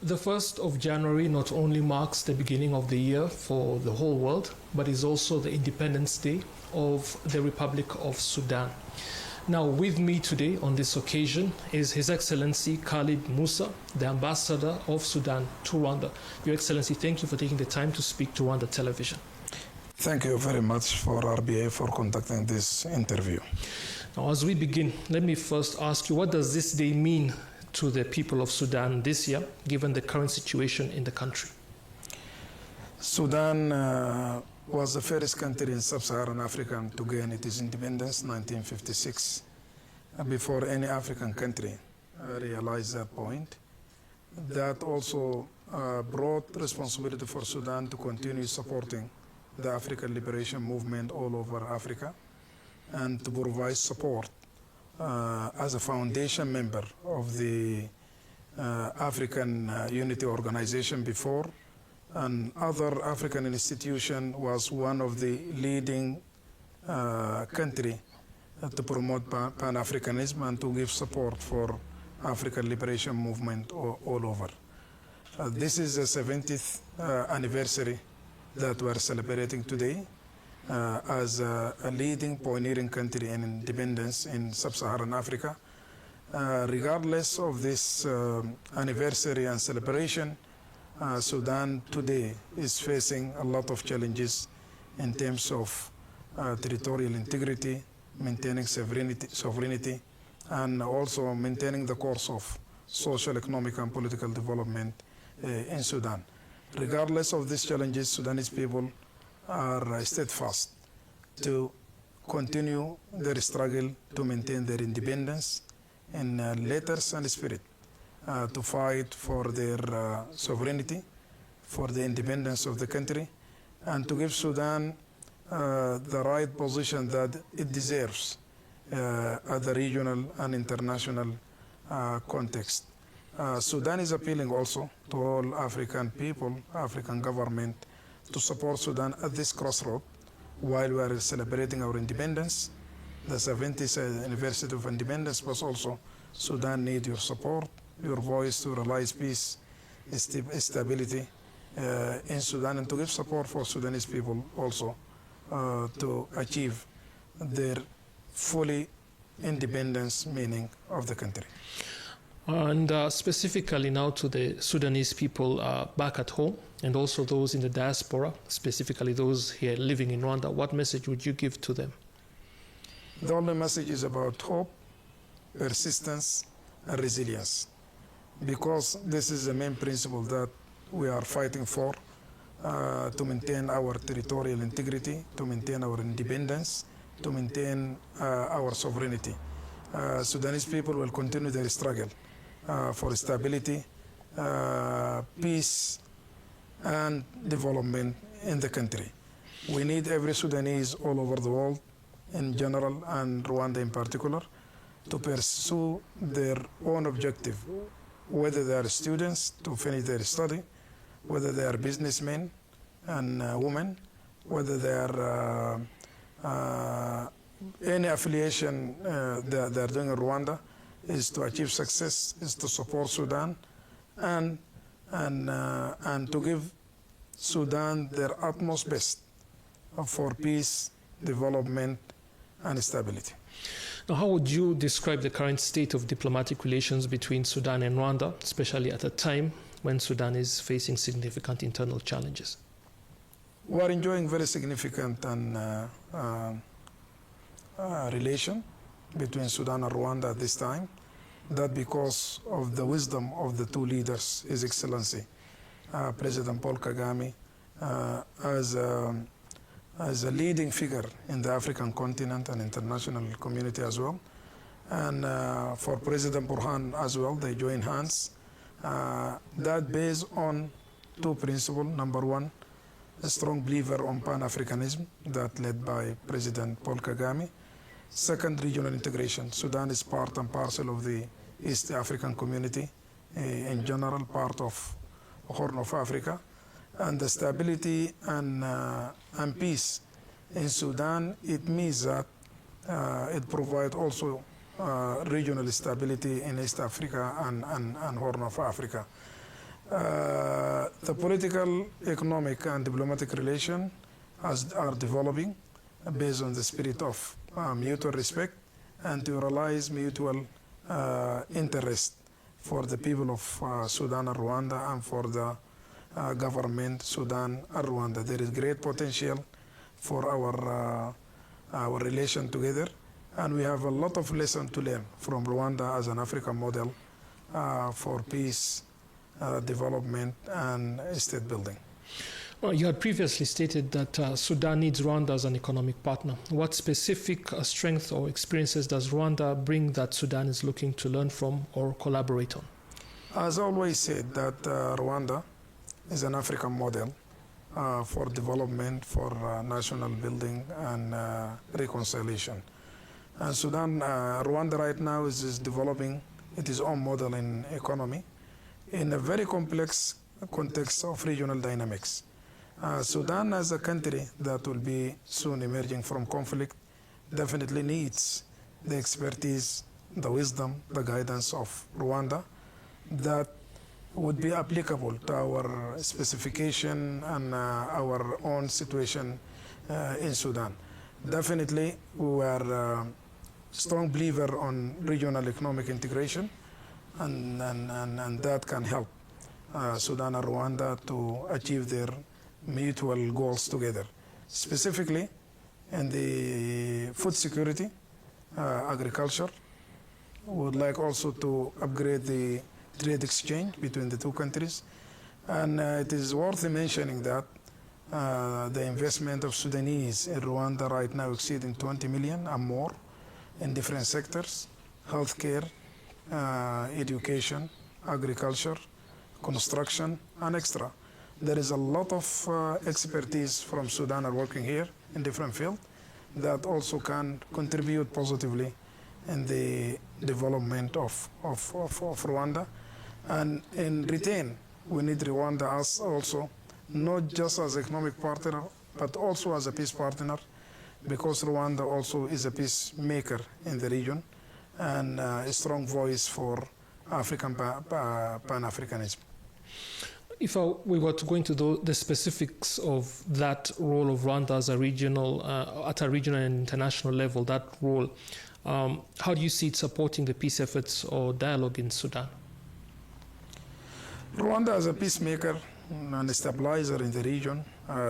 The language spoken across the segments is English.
The 1st of January not only marks the beginning of the year for the whole world, but is also the Independence Day of the Republic of Sudan. Now, with me today on this occasion is His Excellency Khalid Musa, the Ambassador of Sudan to Rwanda. Your Excellency, thank you for taking the time to speak to Rwanda Television. Thank you very much for RBA for conducting this interview. Now, as we begin, let me first ask you, what does this day mean to the people of Sudan this year, given the current situation in the country? Sudan was the first country in sub-Saharan Africa to gain its independence in 1956. Before any African country realized that point. That also brought responsibility for Sudan to continue supporting the African liberation movement all over Africa and to provide support as a foundation member of the African Unity Organization before, and other African institution was one of the leading country to promote Pan-Africanism and to give support for African liberation movement all over. This is the 70th anniversary that we're celebrating today as a leading pioneering country in independence in sub-Saharan Africa. Regardless of this anniversary and celebration, Sudan today is facing a lot of challenges in terms of territorial integrity, maintaining sovereignty, and also maintaining the course of social, economic, and political development in Sudan. Regardless of these challenges, Sudanese people are steadfast to continue their struggle to maintain their independence in letters and spirit, to fight for their sovereignty, for the independence of the country, and to give Sudan the right position that it deserves at the regional and international context. Sudan is appealing also to all African people, African government, to support Sudan at this crossroad while we are celebrating our independence, the 70th anniversary of independence, but also Sudan needs your support, your voice to realize peace, stability in Sudan, and to give support for Sudanese people also to achieve their fully independence meaning of the country. And specifically now to the Sudanese people back at home and also those in the diaspora, specifically those here living in Rwanda, what message would you give to them? The only message is about hope, persistence, and resilience, because this is the main principle that we are fighting for, to maintain our territorial integrity, to maintain our independence, to maintain our sovereignty. Sudanese people will continue their struggle for stability, peace, and development in the country. We need every Sudanese all over the world in general and Rwanda in particular to pursue their own objective, whether they are students to finish their study, whether they are businessmen and women, whether they are any affiliation that they are doing in Rwanda, is to achieve success, is to support Sudan, and to give Sudan their utmost best for peace, development, and stability. Now, how would you describe the current state of diplomatic relations between Sudan and Rwanda, especially at a time when Sudan is facing significant internal challenges? We are enjoying very significant relation between Sudan and Rwanda at this time. That because of the wisdom of the two leaders, His Excellency President Paul Kagame, as a leading figure in the African continent and international community as well, and for President Burhan as well, they join hands. That based on two principles. Number one, a strong believer on Pan-Africanism that led by President Paul Kagame. Second, regional integration. Sudan is part and parcel of the East African community, in general part of Horn of Africa. And the stability and peace in Sudan, it means that it provides also regional stability in East Africa and Horn of Africa. The political, economic, and diplomatic relations are developing based on the spirit of mutual respect and to realize mutual interest for the people of Sudan and Rwanda and for the government Sudan and Rwanda. There is great potential for our relation together, and we have a lot of lessons to learn from Rwanda as an African model for peace, development, and state building. Well, you had previously stated that Sudan needs Rwanda as an economic partner. What specific strength or experiences does Rwanda bring that Sudan is looking to learn from or collaborate on? As I always said, that Rwanda is an African model for development, for national building, and reconciliation. And Sudan, Rwanda right now is developing its own model in economy in a very complex context of regional dynamics. Sudan as a country that will be soon emerging from conflict definitely needs the expertise, the wisdom, the guidance of Rwanda that would be applicable to our specification and our own situation in Sudan. Definitely, we are a strong believer on regional economic integration, and that can help Sudan and Rwanda to achieve their mutual goals together. Specifically, in the food security, agriculture, we would like also to upgrade the trade exchange between the two countries. And it is worth mentioning that the investment of Sudanese in Rwanda right now exceeding 20 million and more in different sectors: healthcare, education, agriculture, construction, and extra. There is a lot of expertise from Sudan are working here in different fields that also can contribute positively in the development of Rwanda. And in return, we need Rwanda as also, not just as economic partner, but also as a peace partner, because Rwanda also is a peacemaker in the region and a strong voice for African Pan-Africanism. If we were to go into the specifics of that role of Rwanda as a regional, at a regional and international level, that role, how do you see it supporting the peace efforts or dialogue in Sudan? Rwanda as a peacemaker and a stabilizer in the region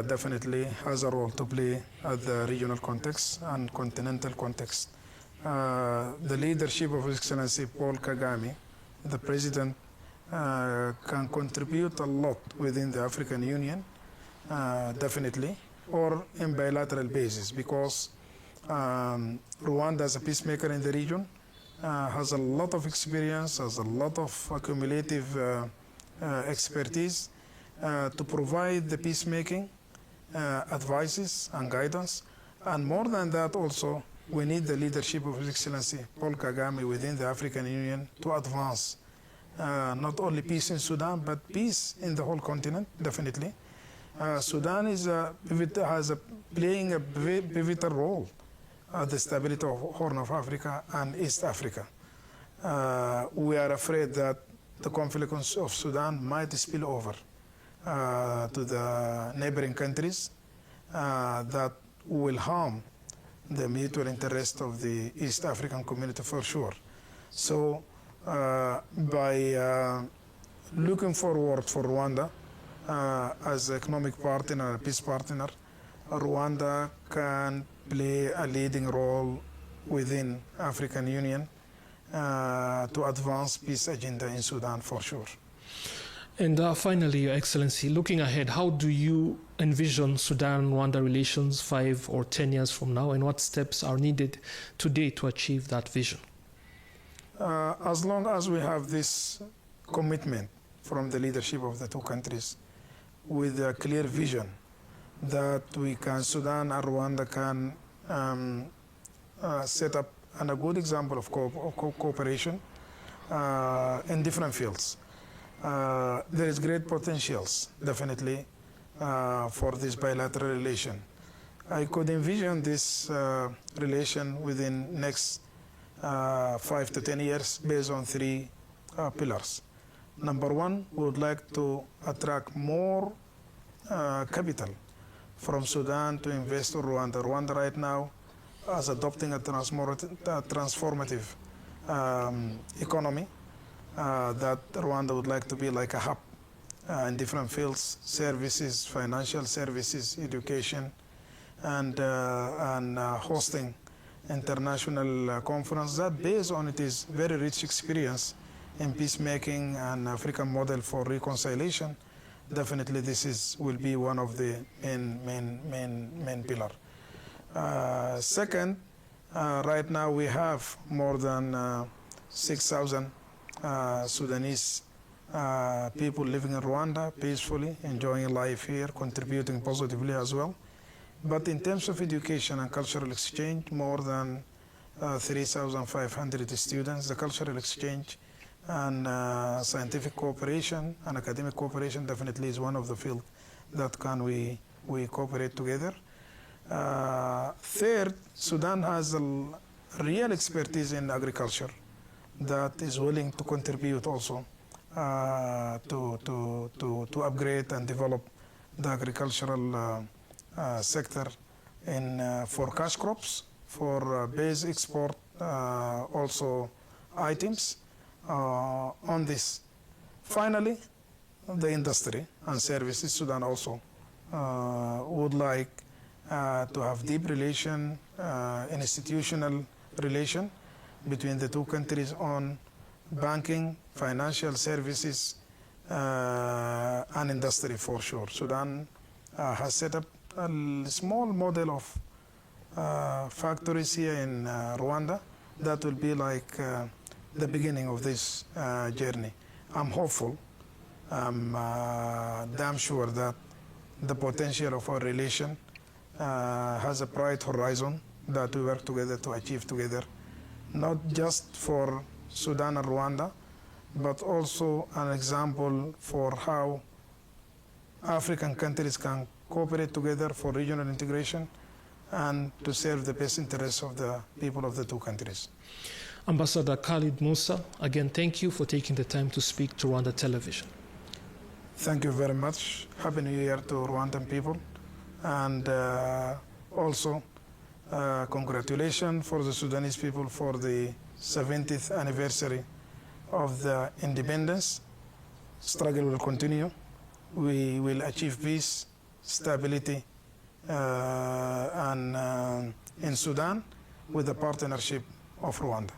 definitely has a role to play at the regional context and continental context. The leadership of His Excellency Paul Kagame, the president, can contribute a lot within the African Union, definitely, or in bilateral basis, because Rwanda as a peacemaker in the region has a lot of experience, has a lot of accumulative expertise to provide the peacemaking advices and guidance. And more than that also, we need the leadership of His Excellency Paul Kagame within the African Union to advance not only peace in Sudan, but peace in the whole continent, definitely. Sudan is playing a pivotal role at the stability of Horn of Africa and East Africa. We are afraid that the conflict of Sudan might spill over to the neighboring countries that will harm the mutual interest of the East African community for sure. So by looking forward for Rwanda as an economic partner, a peace partner, Rwanda can play a leading role within African Union to advance peace agenda in Sudan for sure. And finally, Your Excellency, looking ahead, how do you envision Sudan-Rwanda relations 5 or 10 years from now, and what steps are needed today to achieve that vision? As long as we have this commitment from the leadership of the two countries with a clear vision that we can, Sudan and Rwanda can set up a good example of cooperation in different fields. There is great potentials, definitely, for this bilateral relation. I could envision this relation within next 5 to 10 years based on 3 pillars. Number one, we would like to attract more capital from Sudan to invest in Rwanda. Rwanda right now is adopting a transformative economy that Rwanda would like to be like a hub in different fields, services, financial services, education, and hosting international conference that based on its very rich experience in peacemaking and African model for reconciliation. Definitely this will be one of the main pillar. Second, right now we have more than 6,000 Sudanese people living in Rwanda peacefully, enjoying life here, contributing positively as well. But in terms of education and cultural exchange, more than 3,500 students. The cultural exchange and scientific cooperation and academic cooperation definitely is one of the fields that we cooperate together. Third, Sudan has a real expertise in agriculture that is willing to contribute also to upgrade and develop the agricultural sector for cash crops, for base export also items on this. Finally, the industry and services. Sudan also would like to have deep relation, institutional relation between the two countries on banking, financial services, and industry for sure. Sudan has set up a small model of factories here in Rwanda that will be like the beginning of this journey. I'm hopeful, I'm damn sure that the potential of our relation has a bright horizon that we work together to achieve together, not just for Sudan and Rwanda, but also an example for how African countries can cooperate together for regional integration and to serve the best interests of the people of the two countries. Ambassador Khalid Musa, again, thank you for taking the time to speak to Rwanda Television. Thank you very much. Happy New Year to Rwandan people. And also, congratulations for the Sudanese people for the 70th anniversary of the independence. Struggle will continue. We will achieve peace, stability, and in Sudan with the partnership of Rwanda.